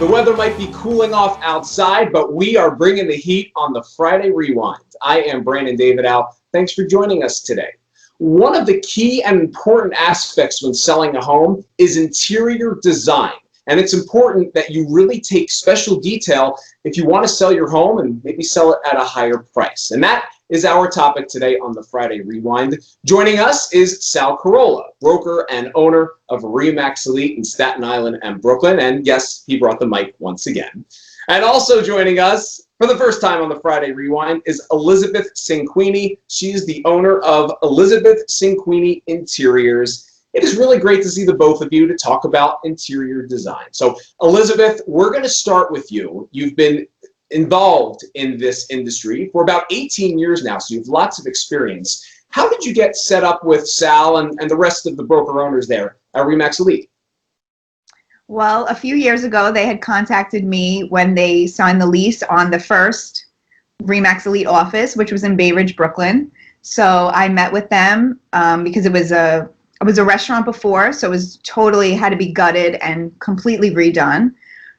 The weather might be cooling off outside, but we are bringing the heat on the Friday Rewind. I am Brandon David Al. Thanks for joining us today. One of the key and important aspects when selling a home is interior design. And it's important that you really take special detail if you want to sell your home and maybe sell it at a higher price. And that is our topic today on the Friday Rewind. Joining us is Sal Carolla, broker and owner of Remax Elite in Staten Island and Brooklyn. And yes, he brought the mic once again. And also joining us for the first time on the Friday Rewind is Elizabeth Cinquini. She is the owner of Elizabeth Cinquini Interiors. It is really great to see the both of you to talk about interior design. So Elizabeth, we're going to start with you. You've been involved in this industry for about 18 years now, so you have lots of experience. How did you get set up with Sal and the rest of the broker owners there at Remax Elite? Well, a few years ago, they had contacted me when they signed the lease on the first Remax Elite office, which was in Bay Ridge, Brooklyn. So I met with them because it was a restaurant before, so it was totally had to be gutted and completely redone.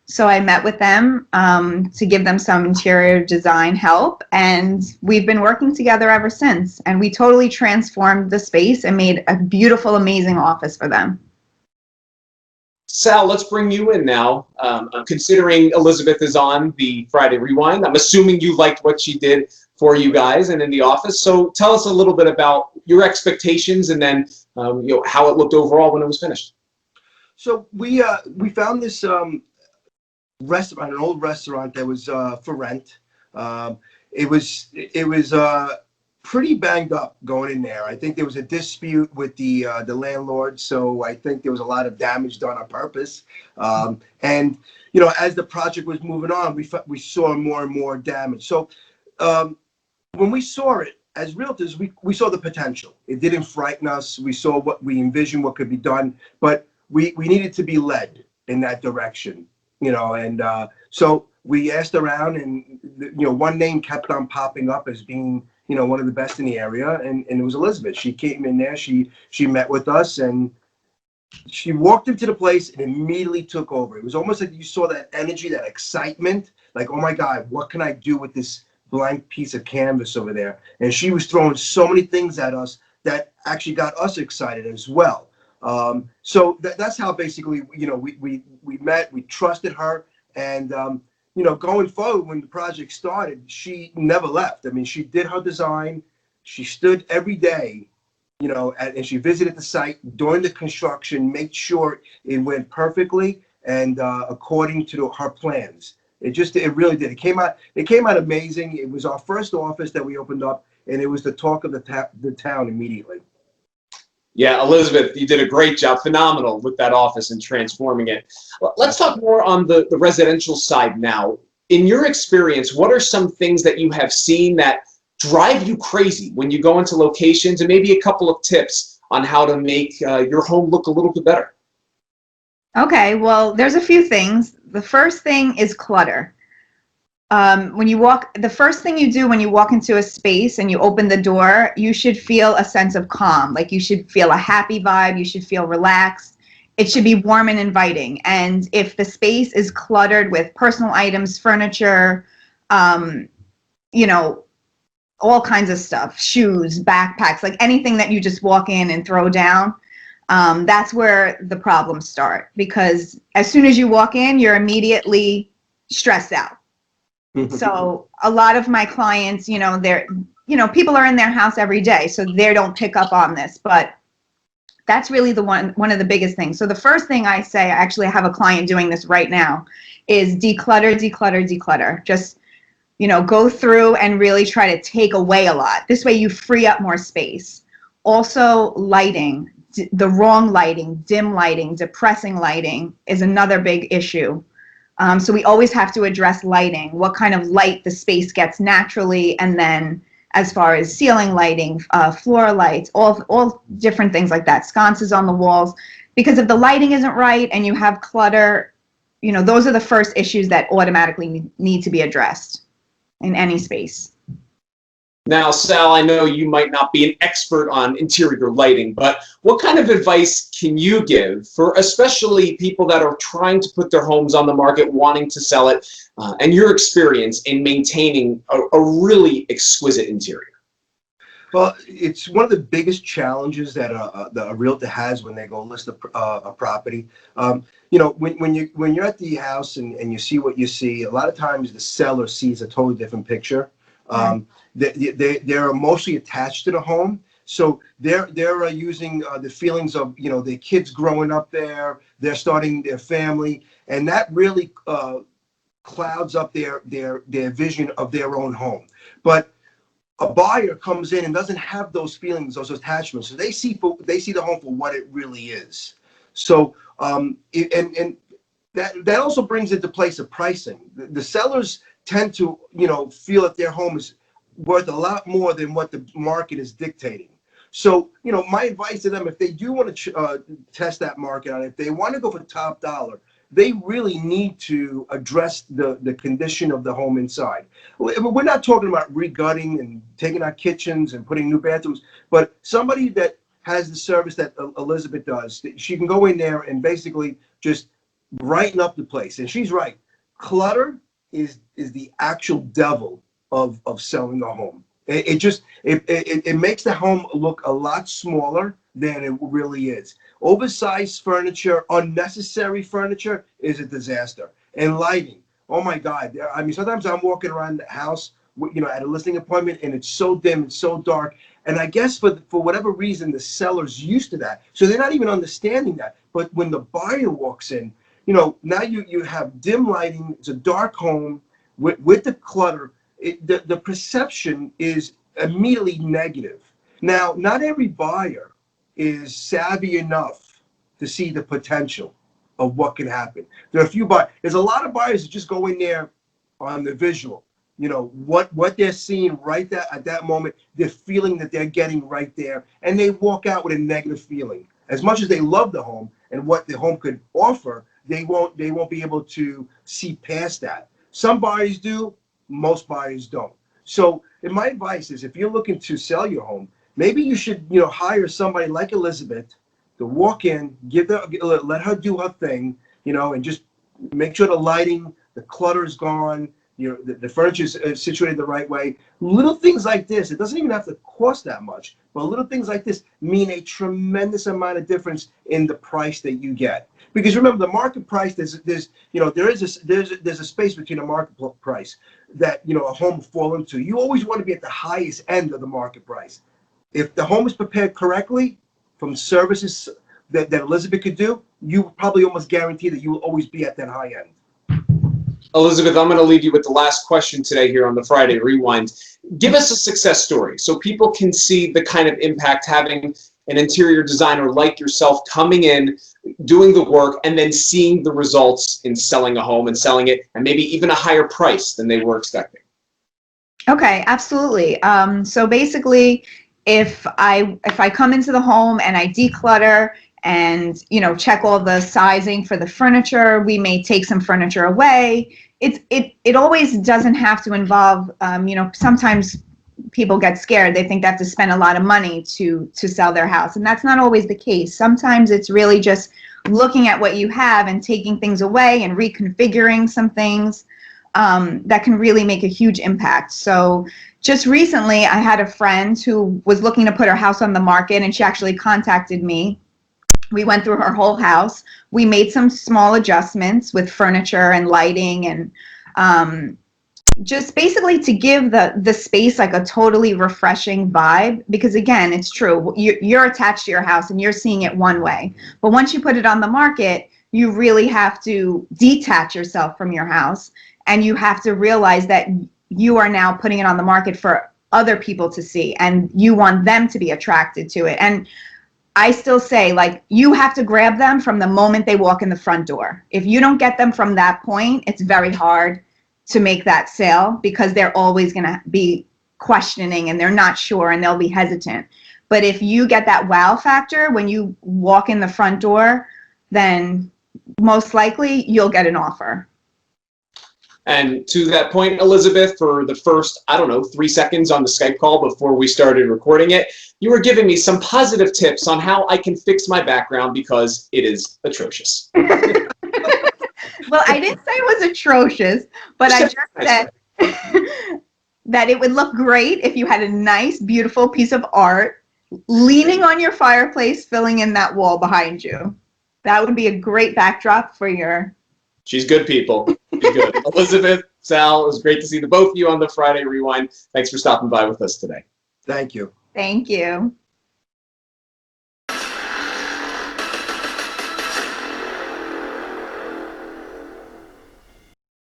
So I met with them to give them some interior design help, and we've been working together ever since. And we totally transformed the space and made a beautiful, amazing office for them. Sal, let's bring you in now. Considering Elizabeth is on the Friday Rewind, I'm assuming you liked what she did for you guys and in the office. So tell us a little bit about your expectations and then how it looked overall when it was finished. So we found this restaurant, an old restaurant that was for rent. It was pretty banged up going in there. I think there was a dispute with the landlord, so I think there was a lot of damage done on purpose. And as the project was moving on, we saw more and more damage. So when we saw it as realtors, we saw the potential. It didn't frighten us. We saw what we envisioned, what could be done, but we needed to be led in that direction. And so we asked around, and one name kept on popping up as being one of the best in the area, and it was Elizabeth. She came in there, she met with us, and she walked into the place and immediately took over. It was almost like you saw that energy, that excitement, like, oh my God, what can I do with this blank piece of canvas over there? And she was throwing so many things at us that actually got us excited as well. So that's how basically, we met, we trusted her, and going forward, when the project started, she never left. I mean, she did her design. She stood every day, and she visited the site during the construction, made sure it went perfectly and according to her plans. It really did. It came out amazing. It was our first office that we opened up, and it was the talk of the town immediately. Yeah, Elizabeth, you did a great job, phenomenal with that office and transforming it. Let's talk more on the residential side now. In your experience, what are some things that you have seen that drive you crazy when you go into locations, and maybe a couple of tips on how to make your home look a little bit better? Okay, well, there's a few things. The first thing is clutter. The first thing you do when you walk into a space and you open the door, you should feel a sense of calm. Like, you should feel a happy vibe. You should feel relaxed. It should be warm and inviting. And if the space is cluttered with personal items, furniture, all kinds of stuff, shoes, backpacks, like anything that you just walk in and throw down, that's where the problems start. Because as soon as you walk in, you're immediately stressed out. So a lot of my clients, people are in their house every day, so they don't pick up on this, but that's really one of the biggest things. So the first thing I say, I actually have a client doing this right now, is declutter, declutter, declutter. Just, go through and really try to take away a lot. This way you free up more space. Also, lighting, the wrong lighting, dim lighting, depressing lighting is another big issue. So we always have to address lighting, what kind of light the space gets naturally, and then as far as ceiling lighting, floor lights, all different things like that, sconces on the walls. Because if the lighting isn't right and you have clutter, those are the first issues that automatically need to be addressed in any space. Now, Sal, I know you might not be an expert on interior lighting, but what kind of advice can you give for especially people that are trying to put their homes on the market, wanting to sell it, and your experience in maintaining a really exquisite interior? Well, it's one of the biggest challenges that a realtor has when they go list a property. When you're at the house and you see what you see, a lot of times the seller sees a totally different picture. They're emotionally attached to the home, so they're using the feelings of their kids growing up there, they're starting their family, and that really clouds up their vision of their own home. But a buyer comes in and doesn't have those feelings, those attachments. So they see the home for what it really is. So and that also brings into place the pricing. The sellers tend to feel that their home is worth a lot more than what the market is dictating. So my advice to them, if they do want to test that market out, if they want to go for top dollar, they really need to address the condition of the home inside. We're not talking about regutting and taking out kitchens and putting new bathrooms, but somebody that has the service that Elizabeth does, she can go in there and basically just brighten up the place. And she's right. Clutter is the actual devil of selling a home. It makes the home look a lot smaller than it really is. Oversized furniture, unnecessary furniture is a disaster. And lighting, oh my God! I mean, sometimes I'm walking around the house, at a listing appointment, and it's so dim, it's so dark. And I guess for whatever reason, the seller's used to that, so they're not even understanding that. But when the buyer walks in, now you have dim lighting. It's a dark home with the clutter. The perception is immediately negative. Now, not every buyer is savvy enough to see the potential of what can happen. There are a few buyers. There's a lot of buyers that just go in there on the visual. What they're seeing right there at that moment, the feeling that they're getting right there, and they walk out with a negative feeling. As much as they love the home and what the home could offer, they won't be able to see past that. Some buyers do, most buyers don't. So, my advice is, if you're looking to sell your home, maybe you should, hire somebody like Elizabeth to walk in, let her do her thing, and just make sure the lighting, the clutter is gone, the furniture is situated the right way. Little things like this, it doesn't even have to cost that much, but little things like this mean a tremendous amount of difference in the price that you get. Because remember, the market price, there's a space between a market price that a home will fall into. You always want to be at the highest end of the market price. If the home is prepared correctly from services that Elizabeth could do, you probably almost guarantee that you will always be at that high end. Elizabeth, I'm going to leave you with the last question today here on the Friday Rewind. Give us a success story so people can see the kind of impact having an interior designer like yourself coming in, doing the work, and then seeing the results in selling a home and selling it, and maybe even a higher price than they were expecting. Okay, absolutely. So basically, if I come into the home and I declutter and check all the sizing for the furniture, we may take some furniture away. It always doesn't have to involve sometimes people get scared. They think they have to spend a lot of money to sell their house, and that's not always the case. Sometimes it's really just looking at what you have and taking things away and reconfiguring some things that can really make a huge impact. So just recently, I had a friend who was looking to put her house on the market, and she actually contacted me. We went through her whole house. We made some small adjustments with furniture and lighting, and just basically to give the space like a totally refreshing vibe. Because again, it's true, you're attached to your house and you're seeing it one way, but once you put it on the market, you really have to detach yourself from your house, and you have to realize that you are now putting it on the market for other people to see, and you want them to be attracted to it. And I still say, like, you have to grab them from the moment they walk in the front door. If you don't get them from that point, it's very hard to make that sale, because they're always going to be questioning and they're not sure and they'll be hesitant. But if you get that wow factor when you walk in the front door, then most likely you'll get an offer. And to that point, Elizabeth, for the first, I don't know, 3 seconds on the Skype call before we started recording it, you were giving me some positive tips on how I can fix my background because it is atrocious. Well, I didn't say it was atrocious, but I just said that it would look great if you had a nice, beautiful piece of art leaning on your fireplace, filling in that wall behind you. That would be a great backdrop for your... She's good, people. She's good. Elizabeth, Sal, it was great to see the both of you on the Friday Rewind. Thanks for stopping by with us today. Thank you. Thank you.